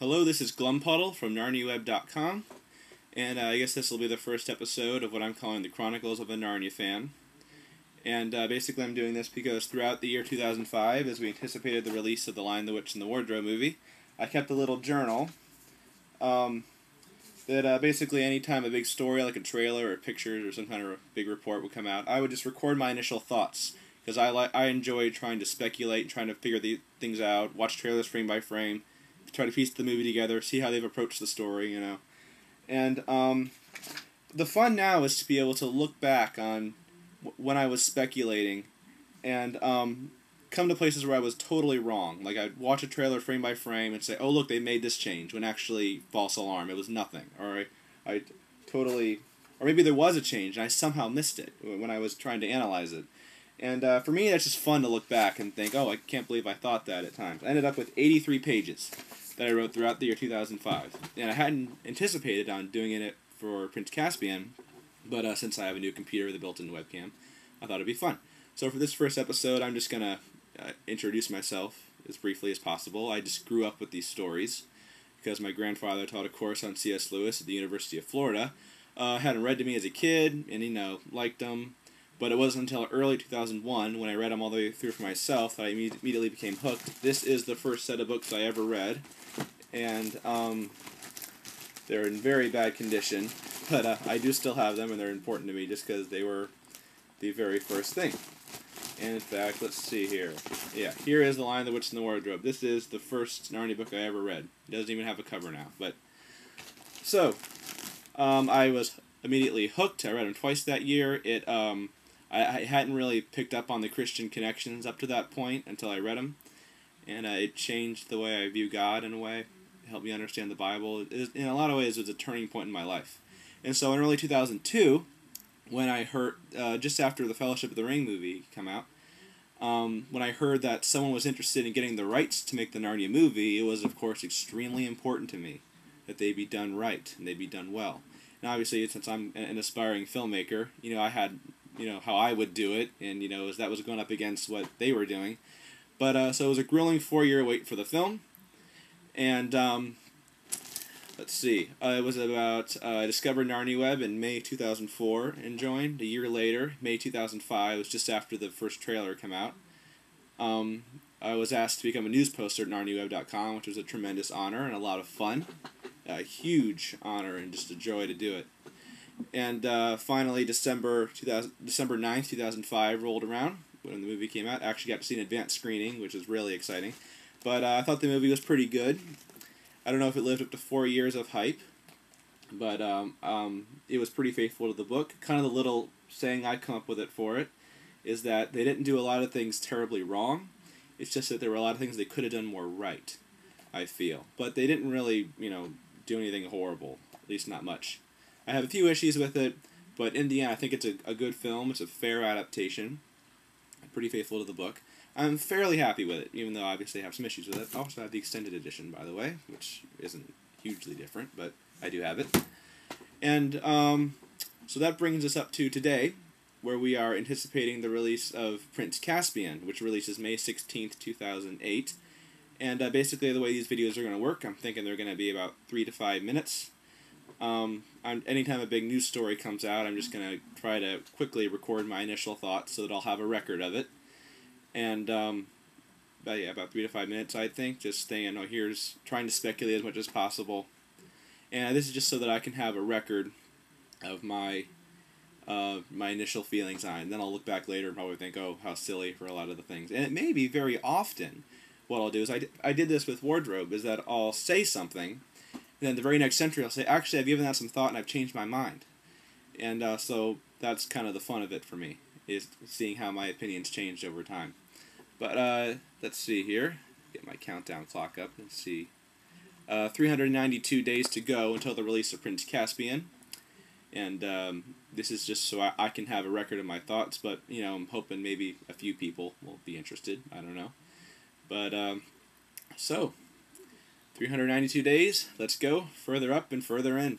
Hello, this is Glumpuddle from NarniaWeb.com, and I guess this will be the first episode of what I'm calling the Chronicles of a Narnia fan. And basically I'm doing this because throughout the year 2005, as we anticipated the release of The Lion, the Witch, and the Wardrobe movie, I kept a little journal that basically anytime a big story like a trailer or pictures or some kind of a big report would come out, I would just record my initial thoughts, because I enjoy trying to speculate, trying to figure things out, watch trailers frame by frame, try to piece the movie together, see how they've approached the story, you know. And the fun now is to be able to look back on when I was speculating and come to places where I was totally wrong. Like, I'd watch a trailer frame by frame and say, oh, look, they made this change, when actually, false alarm, it was nothing. Or I totally... Or maybe there was a change and I somehow missed it when I was trying to analyze it. And for me, that's just fun to look back and think, oh, I can't believe I thought that at times. I ended up with 83 pages that I wrote throughout the year 2005. And I hadn't anticipated on doing it for Prince Caspian, but since I have a new computer with a built-in webcam, I thought it'd be fun. So for this first episode, I'm just going to introduce myself as briefly as possible. I just grew up with these stories because my grandfather taught a course on C.S. Lewis at the University of Florida. Had them read to me as a kid, and, you know, liked them. But it wasn't until early 2001, when I read them all the way through for myself, that I immediately became hooked. This is the first set of books I ever read, and they're in very bad condition, but I do still have them, and they're important to me just because they were the very first thing. And in fact, let's see here. Yeah, here is The Lion, the Witch, and the Wardrobe. This is the first Narnia book I ever read. It doesn't even have a cover now, but... So, I was immediately hooked. I read them twice that year. I hadn't really picked up on the Christian connections up to that point until I read them, and it changed the way I view God in a way. It helped me understand the Bible. In a lot of ways, it was a turning point in my life. And so in early 2002, when I heard, just after the Fellowship of the Ring movie came out, when I heard that someone was interested in getting the rights to make the Narnia movie, it was, of course, extremely important to me that they be done right and they be done well. And obviously, since I'm an aspiring filmmaker, you know, I had... you know, how I would do it, and, you know, that was going up against what they were doing. But, so it was a grueling 4-year wait for the film, and, let's see, it was about, I discovered Narnia Web in May 2004 and joined. A year later, May 2005, it was just after the first trailer came out. I was asked to become a news poster at NarniaWeb.com, which was a tremendous honor and a lot of fun. A huge honor and just a joy to do it. And finally, December 9th, 2005 rolled around when the movie came out. I actually got to see an advanced screening, which was really exciting. But I thought the movie was pretty good. I don't know if it lived up to 4 years of hype, but it was pretty faithful to the book. Kind of the little saying I come up with it for it is that they didn't do a lot of things terribly wrong. It's just that there were a lot of things they could have done more right, I feel. But they didn't really, you know, do anything horrible, at least not much. I have a few issues with it, but in the end, I think it's a good film. It's a fair adaptation, pretty faithful to the book. I'm fairly happy with it, even though I obviously have some issues with it. I also have the extended edition, by the way, which isn't hugely different, but I do have it. And so that brings us up to today, where we are anticipating the release of Prince Caspian, which releases May 16th, 2008. And basically, the way these videos are going to work, I'm thinking they're going to be about 3 to 5 minutes. Anytime a big news story comes out, I'm just going to try to quickly record my initial thoughts so that I'll have a record of it. And, but yeah, about 3 to 5 minutes, I think. Just saying, oh, here's trying to speculate as much as possible. And this is just so that I can have a record of my initial feelings on it. And then I'll look back later and probably think, oh, how silly for a lot of the things. And it may be very often what I'll do is, I did this with Wardrobe, is that I'll say something, and then the very next entry I'll say, actually, I've given that some thought and I've changed my mind. And so that's kind of the fun of it for me, is seeing how my opinions changed over time. But let's see here. Get my countdown clock up. Let's see. 392 days to go until the release of Prince Caspian. And this is just so I can have a record of my thoughts, but, you know, I'm hoping maybe a few people will be interested. I don't know. But, so... 392 days, let's go further up and further in.